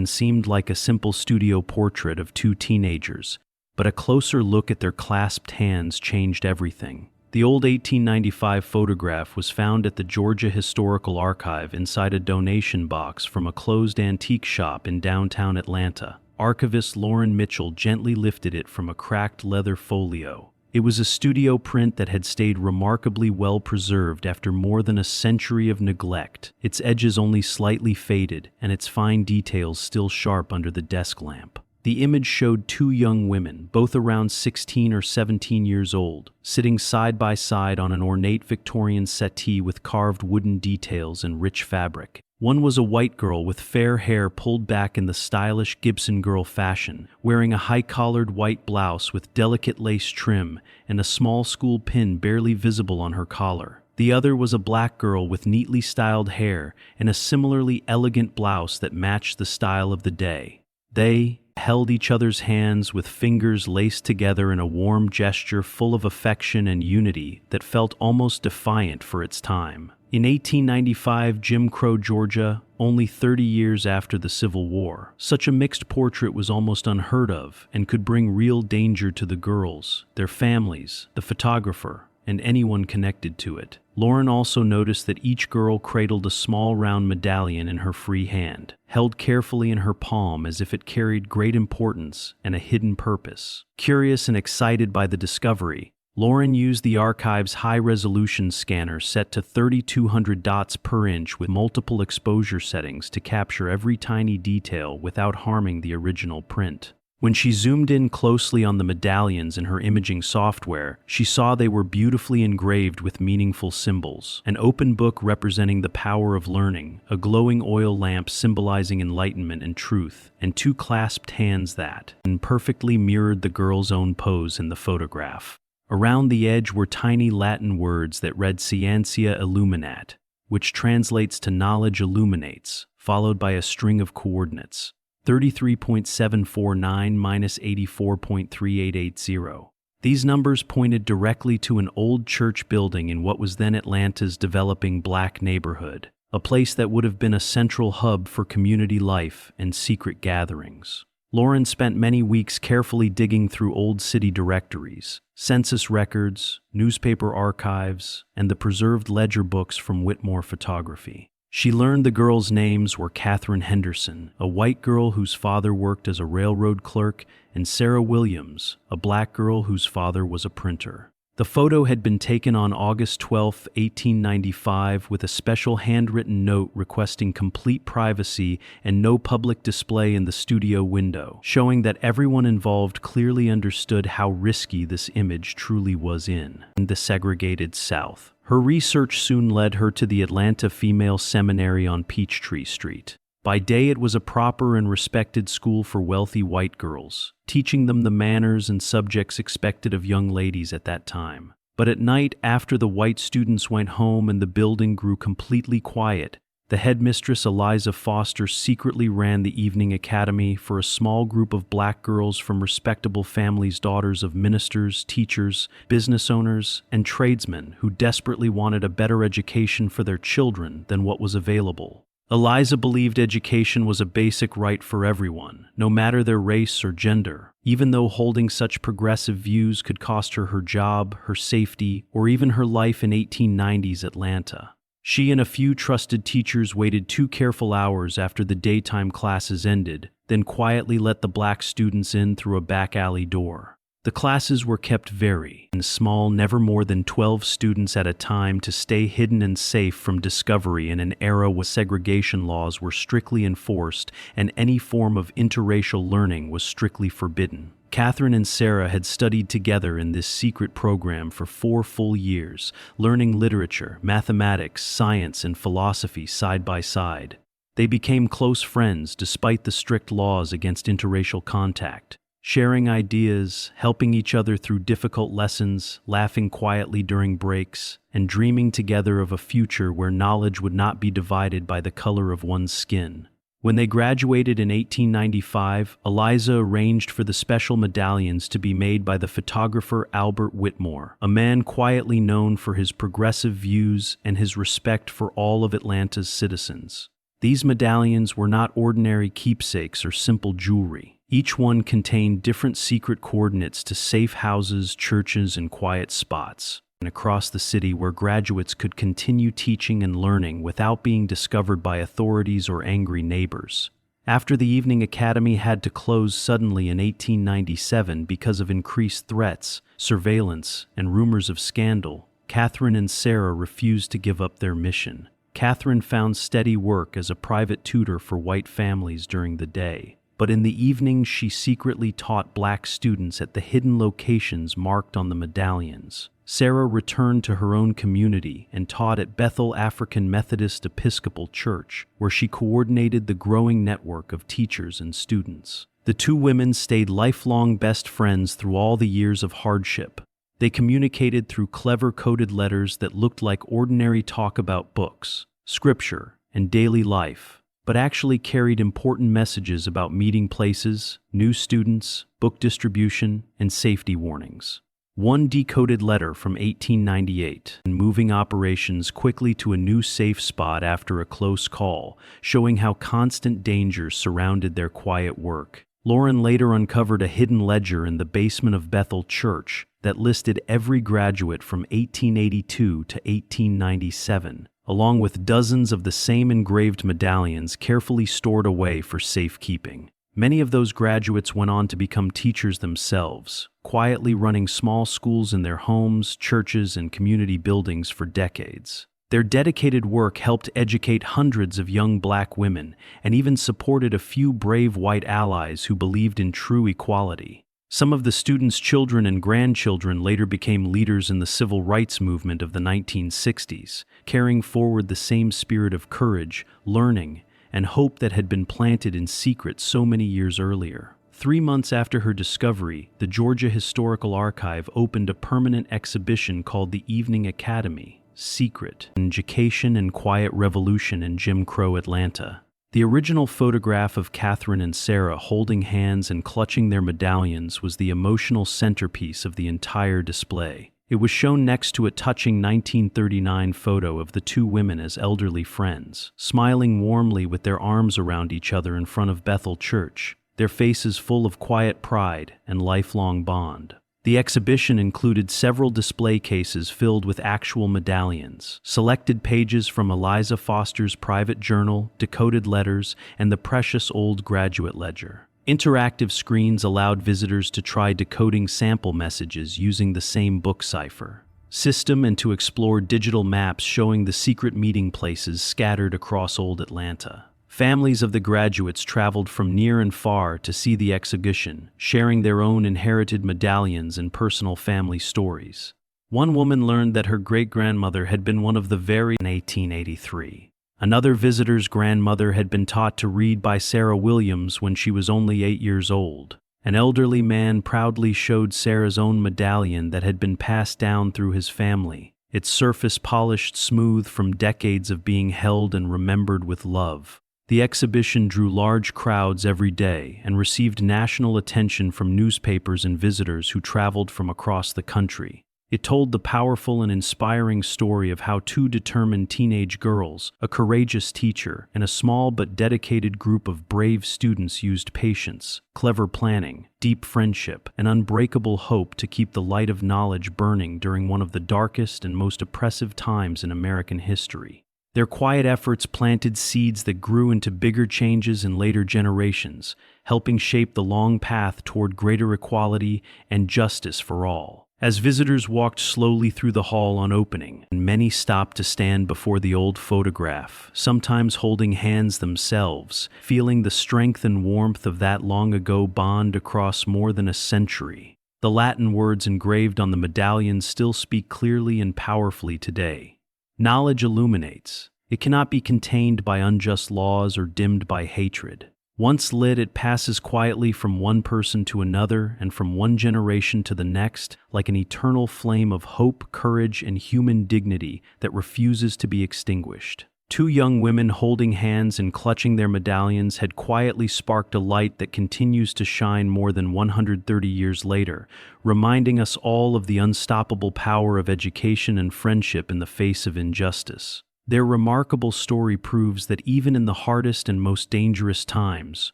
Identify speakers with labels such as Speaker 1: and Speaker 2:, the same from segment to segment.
Speaker 1: and seemed like a simple studio portrait of two teenagers, but a closer look at their clasped hands changed everything. The old 1895 photograph was found at the Georgia Historical Archive inside a donation box from a closed antique shop in downtown Atlanta. Archivist Lauren Mitchell gently lifted it from a cracked leather folio. It was a studio print that had stayed remarkably well preserved after more than a century of neglect, its edges only slightly faded and its fine details still sharp under the desk lamp. The image showed two young women, both around 16 or 17 years old, sitting side by side on an ornate Victorian settee with carved wooden details and rich fabric. One was a white girl with fair hair pulled back in the stylish Gibson girl fashion, wearing a high-collared white blouse with delicate lace trim and a small school pin barely visible on her collar. The other was a black girl with neatly styled hair and a similarly elegant blouse that matched the style of the day. They held each other's hands with fingers laced together in a warm gesture full of affection and unity that felt almost defiant for its time. In 1895 Jim Crow, Georgia, only 30 years after the Civil War, such a mixed portrait was almost unheard of and could bring real danger to the girls, their families, the photographer, and anyone connected to it. Lauren also noticed that each girl cradled a small round medallion in her free hand, held carefully in her palm as if it carried great importance and a hidden purpose. Curious and excited by the discovery, Lauren used the archive's high-resolution scanner set to 3,200 dots per inch with multiple exposure settings to capture every tiny detail without harming the original print. When she zoomed in closely on the medallions in her imaging software, she saw they were beautifully engraved with meaningful symbols. An open book representing the power of learning, a glowing oil lamp symbolizing enlightenment and truth, and two clasped hands that perfectly mirrored the girl's own pose in the photograph. Around the edge were tiny Latin words that read Scientia Illuminat, which translates to knowledge illuminates, followed by a string of coordinates. 33.749 minus 84.3880. These numbers pointed directly to an old church building in what was then Atlanta's developing black neighborhood, a place that would have been a central hub for community life and secret gatherings. Lauren spent many weeks carefully digging through old city directories, census records, newspaper archives, and the preserved ledger books from Whitmore Photography. She learned the girls' names were Catherine Henderson, a white girl whose father worked as a railroad clerk, and Sarah Williams, a black girl whose father was a printer. The photo had been taken on August 12, 1895, with a special handwritten note requesting complete privacy and no public display in the studio window, showing that everyone involved clearly understood how risky this image truly was in the segregated South. Her research soon led her to the Atlanta Female Seminary on Peachtree Street. By day it was a proper and respected school for wealthy white girls, teaching them the manners and subjects expected of young ladies at that time. But at night, after the white students went home and the building grew completely quiet, the headmistress Eliza Foster secretly ran the evening academy for a small group of black girls from respectable families, daughters of ministers, teachers, business owners, and tradesmen who desperately wanted a better education for their children than what was available. Eliza believed education was a basic right for everyone, no matter their race or gender, even though holding such progressive views could cost her her job, her safety, or even her life in 1890s Atlanta. She and a few trusted teachers waited 2 careful hours after the daytime classes ended, then quietly let the black students in through a back alley door. The classes were kept very small, never more than 12 students at a time, to stay hidden and safe from discovery in an era where segregation laws were strictly enforced and any form of interracial learning was strictly forbidden. Catherine and Sarah had studied together in this secret program for 4 full years, learning literature, mathematics, science, and philosophy side by side. They became close friends despite the strict laws against interracial contact, sharing ideas, helping each other through difficult lessons, laughing quietly during breaks, and dreaming together of a future where knowledge would not be divided by the color of one's skin. When they graduated in 1895, Eliza arranged for the special medallions to be made by the photographer Albert Whitmore, a man quietly known for his progressive views and his respect for all of Atlanta's citizens. These medallions were not ordinary keepsakes or simple jewelry. Each one contained different secret coordinates to safe houses, churches, and quiet spots, and across the city where graduates could continue teaching and learning without being discovered by authorities or angry neighbors. After the evening academy had to close suddenly in 1897 because of increased threats, surveillance, and rumors of scandal, Catherine and Sarah refused to give up their mission. Catherine found steady work as a private tutor for white families during the day, but in the evenings she secretly taught black students at the hidden locations marked on the medallions. Sarah returned to her own community and taught at Bethel African Methodist Episcopal Church, where she coordinated the growing network of teachers and students. The two women stayed lifelong best friends through all the years of hardship. They communicated through clever coded letters that looked like ordinary talk about books, scripture, and daily life, but actually carried important messages about meeting places, new students, book distribution, and safety warnings. One decoded letter from 1898, and moving operations quickly to a new safe spot after a close call, showing how constant dangers surrounded their quiet work. Lauren later uncovered a hidden ledger in the basement of Bethel Church that listed every graduate from 1882 to 1897, along with dozens of the same engraved medallions carefully stored away for safekeeping. Many of those graduates went on to become teachers themselves, quietly running small schools in their homes, churches, and community buildings for decades. Their dedicated work helped educate hundreds of young black women and even supported a few brave white allies who believed in true equality. Some of the students' children and grandchildren later became leaders in the civil rights movement of the 1960s, carrying forward the same spirit of courage, learning, and hope that had been planted in secret so many years earlier. 3 months after her discovery, the Georgia Historical Archive opened a permanent exhibition called the Evening Academy, Secret, Education and Quiet Revolution in Jim Crow Atlanta. The original photograph of Catherine and Sarah holding hands and clutching their medallions was the emotional centerpiece of the entire display. It was shown next to a touching 1939 photo of the two women as elderly friends, smiling warmly with their arms around each other in front of Bethel Church, their faces full of quiet pride and lifelong bond. The exhibition included several display cases filled with actual medallions, selected pages from Eliza Foster's private journal, decoded letters, and the precious old graduate ledger. Interactive screens allowed visitors to try decoding sample messages using the same book cipher system and to explore digital maps showing the secret meeting places scattered across old Atlanta. Families of the graduates traveled from near and far to see the exhibition, sharing their own inherited medallions and personal family stories. One woman learned that her great-grandmother had been one of the very in 1883. Another visitor's grandmother had been taught to read by Sarah Williams when she was only 8 years old. An elderly man proudly showed Sarah's own medallion that had been passed down through his family, its surface polished smooth from decades of being held and remembered with love. The exhibition drew large crowds every day and received national attention from newspapers and visitors who traveled from across the country. It told the powerful and inspiring story of how two determined teenage girls, a courageous teacher, and a small but dedicated group of brave students used patience, clever planning, deep friendship, and unbreakable hope to keep the light of knowledge burning during one of the darkest and most oppressive times in American history. Their quiet efforts planted seeds that grew into bigger changes in later generations, helping shape the long path toward greater equality and justice for all. As visitors walked slowly through the hall on opening, many stopped to stand before the old photograph, sometimes holding hands themselves, feeling the strength and warmth of that long-ago bond across more than a century. The Latin words engraved on the medallion still speak clearly and powerfully today. Knowledge illuminates. It cannot be contained by unjust laws or dimmed by hatred. Once lit, it passes quietly from one person to another and from one generation to the next, like an eternal flame of hope, courage, and human dignity that refuses to be extinguished. Two young women holding hands and clutching their medallions had quietly sparked a light that continues to shine more than 130 years later, reminding us all of the unstoppable power of education and friendship in the face of injustice. Their remarkable story proves that even in the hardest and most dangerous times,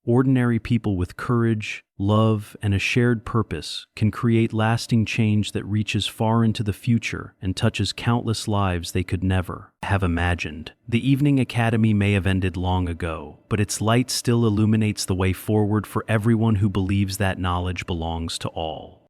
Speaker 1: ordinary people with courage, love, and a shared purpose can create lasting change that reaches far into the future and touches countless lives they could never have imagined. The Evening Academy may have ended long ago, but its light still illuminates the way forward for everyone who believes that knowledge belongs to all.